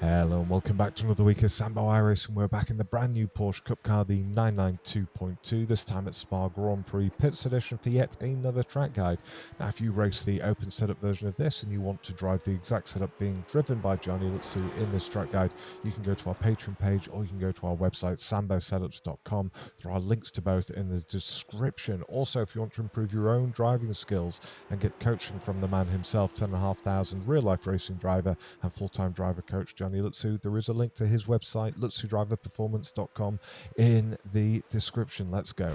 Hello and welcome back to another week of Sambo iRacing. We're back in the brand new Porsche Cup car, the 992.2, this time at Spa Grand Prix Pits Edition for yet another track guide. Now if you race the open setup version of this and you want to drive the exact setup being driven by Gianni Lutzu in this track guide, you can go to our Patreon page or you can go to our website sambosetups.com. There are links to both in the description. Also, if you want to improve your own driving skills and get coaching from the man himself, 10,500 real-life racing driver and full-time driver coach Gianni Lutzu, there is a link to his website, lutzudriverperformance.com, in the description. Let's go.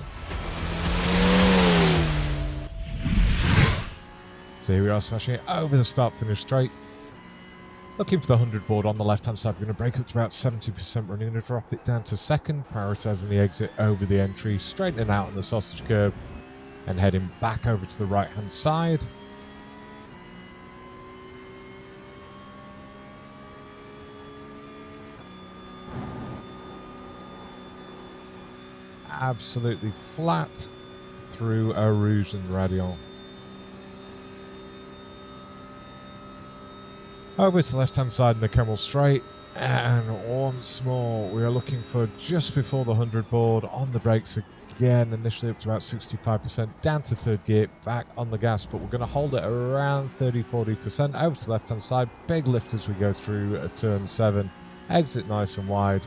So here we are, smashing it over the start-finish straight. Looking for the 100 board on the left-hand side. We're going to break up to about 70%. We're going to drop it down to second, prioritising the exit over the entry, straightening out on the sausage curb, and heading back over to the right-hand side. Absolutely flat through Eau Rouge and Raidillon. Over to the left-hand side in the Camel Straight, and once more we are looking for just before the 100 board on the brakes again, initially up to about 65%, down to third gear, back on the gas, but we're going to hold it around 30-40%. Over to the left-hand side, big lift as we go through a turn 7, exit nice and wide.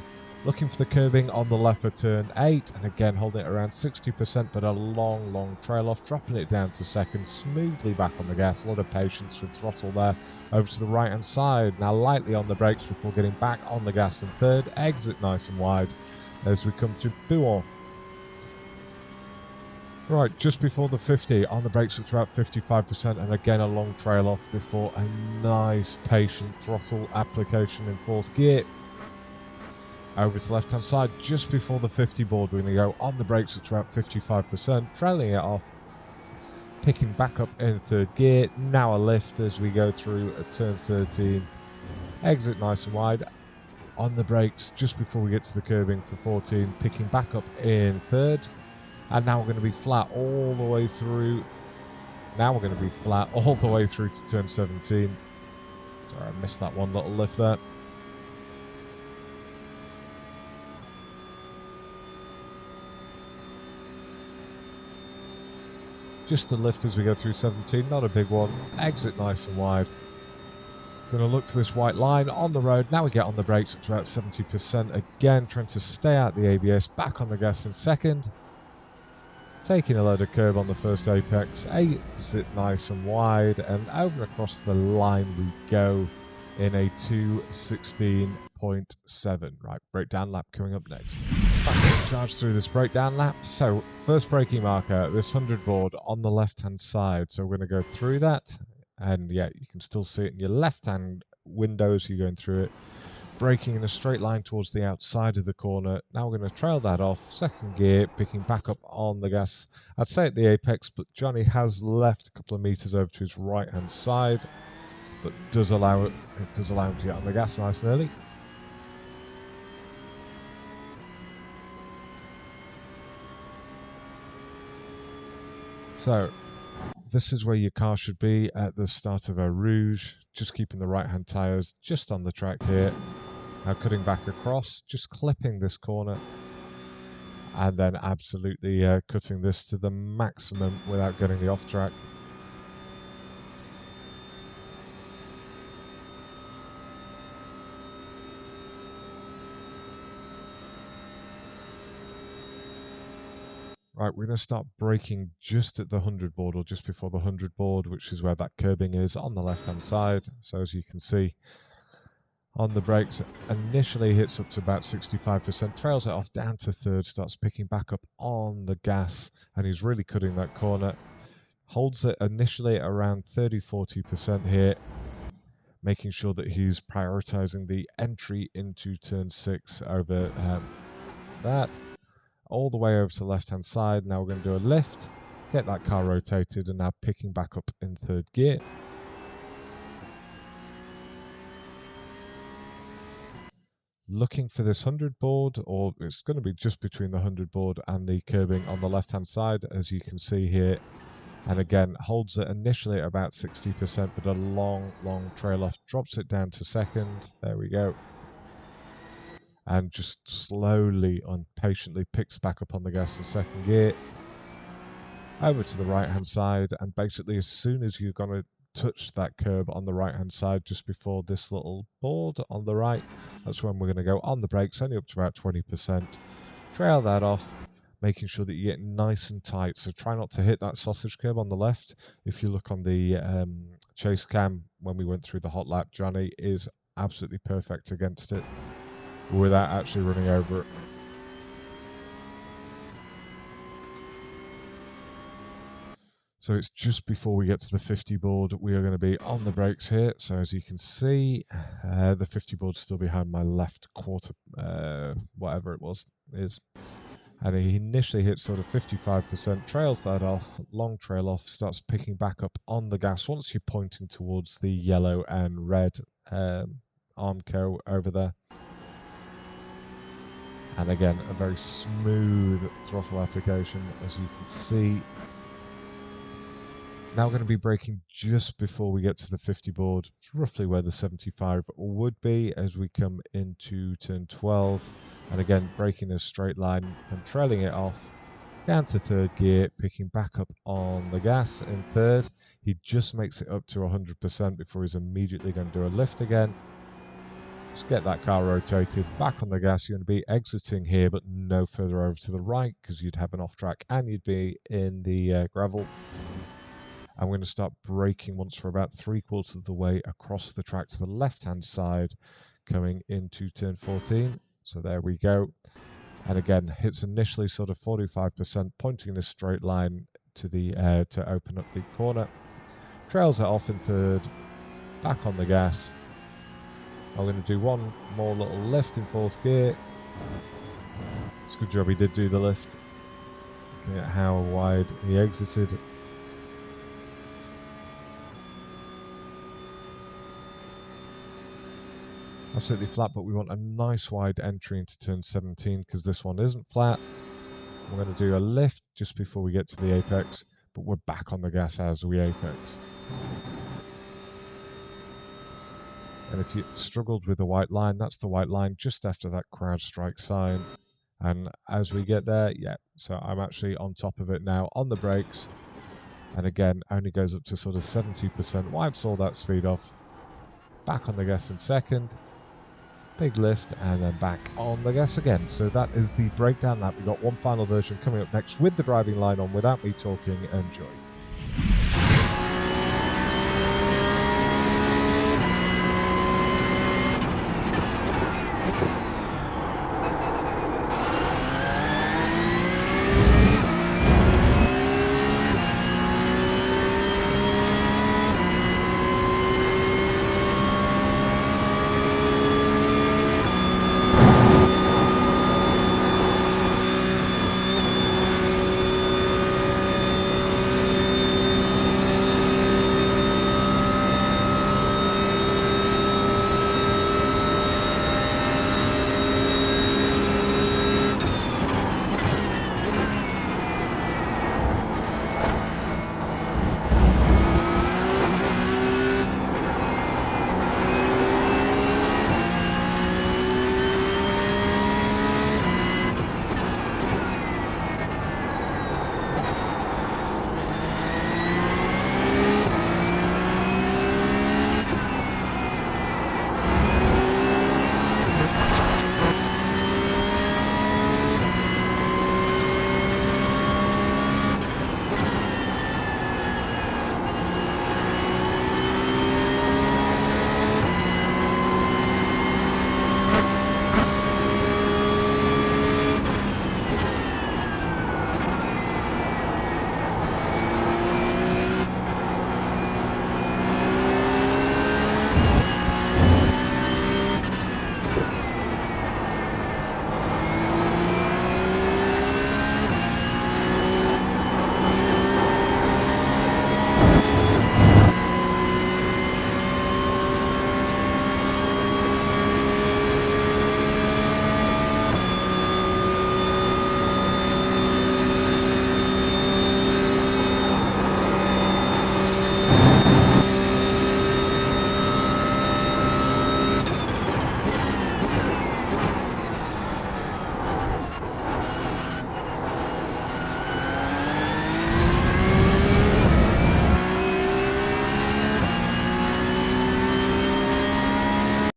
Looking for the curbing on the left for turn 8, and again holding it around 60%, but a long trail off, dropping it down to second, smoothly back on the gas. A lot of patience with throttle there. Over to the right hand side, now lightly on the brakes before getting back on the gas in third, exit nice and wide as we come to Bouon. Right, just before the 50, on the brakes it's about 55%, and again a long trail off before a nice patient throttle application in fourth gear. Over to the left-hand side, just before the 50 board, we're going to go on the brakes up to about 55%, trailing it off, picking back up in third gear. Now a lift as we go through a turn 13, exit nice and wide. On the brakes, just before we get to the curbing for 14, picking back up in third. And now we're going to be flat all the way through. Now we're going to be flat all the way through to turn 17. Sorry, I missed that one little lift there. Just a lift as we go through 17, not a big one. Exit nice and wide. Going to look for this white line on the road. Now we get on the brakes up to about 70%. Again, trying to stay out the ABS. Back on the gas in second. Taking a load of curb on the first apex. Exit nice and wide. And over across the line we go in a 2:16.7. Right, breakdown lap coming up next. Let's charge through this breakdown lap. So first braking marker, this 100 board on the left hand side. So we're going to go through that, and yeah, you can still see it in your left hand window as you're going through it. Braking in a straight line towards the outside of the corner. Now we're going to trail that off, second gear, picking back up on the gas. I'd say at the apex, but Johnny has left a couple of meters over to his right hand side, but it does allow him to get on the gas nice and early. So this is where your car should be at the start of Eau Rouge, just keeping the right hand tyres just on the track here. Now cutting back across, just clipping this corner, and then absolutely cutting this to the maximum without getting the off track. Right, we're going to start braking just at the 100 board, or just before the 100 board, which is where that curbing is on the left-hand side. So as you can see, on the brakes, initially hits up to about 65%, trails it off down to third, starts picking back up on the gas, and he's really cutting that corner. Holds it initially around 30-40% here, making sure that he's prioritizing the entry into turn 6 over that. All the way over to the left-hand side. Now we're going to do a lift, get that car rotated, and now picking back up in third gear. Looking for this 100 board, or it's going to be just between the 100 board and the curbing on the left-hand side, as you can see here. And again, holds it initially at about 60%, but a long trail off, drops it down to second. There we go. And just slowly and patiently picks back up on the gas in second gear. Over to the right-hand side, and basically as soon as you're going to touch that curb on the right-hand side, just before this little board on the right, that's when we're going to go on the brakes, only up to about 20%. Trail that off, making sure that you get nice and tight. So try not to hit that sausage curb on the left. If you look on the chase cam when we went through the hot lap, Gianni is absolutely perfect against it without actually running over it. So it's just before we get to the 50 board, we are going to be on the brakes here. So as you can see, the 50 board's still behind my left quarter, whatever it was, is. And he initially hits sort of 55%, trails that off, long trail off, starts picking back up on the gas once you're pointing towards the yellow and red Armco over there. And again, a very smooth throttle application, as you can see. Now we're going to be braking just before we get to the 50 board, roughly where the 75 would be as we come into turn 12. And again, braking a straight line and trailing it off down to third gear, picking back up on the gas in third. He just makes it up to 100% before he's immediately going to do a lift again. Just get that car rotated, back on the gas. You're going to be exiting here, but no further over to the right because you'd have an off track and you'd be in the gravel. I'm going to start braking once for about 3/4 of the way across the track to the left-hand side, coming into turn 14. So there we go. And again, hits initially sort of 45%, pointing in a straight line to the to open up the corner. Trails it off in third, back on the gas. I'm going to do one more little lift in fourth gear. It's a good job he did do the lift. Looking at how wide he exited. Absolutely flat, but we want a nice wide entry into turn 17 because this one isn't flat. We're going to do a lift just before we get to the apex, but we're back on the gas as we apex. And if you struggled with the white line, that's the white line just after that crowd strike sign. And as we get there, yeah, so I'm actually on top of it now on the brakes. And again, only goes up to sort of 70%. Wipes all that speed off. Back on the gas in second. Big lift, and then back on the gas again. So that is the breakdown lap. We've got one final version coming up next with the driving line on without me talking. Enjoy.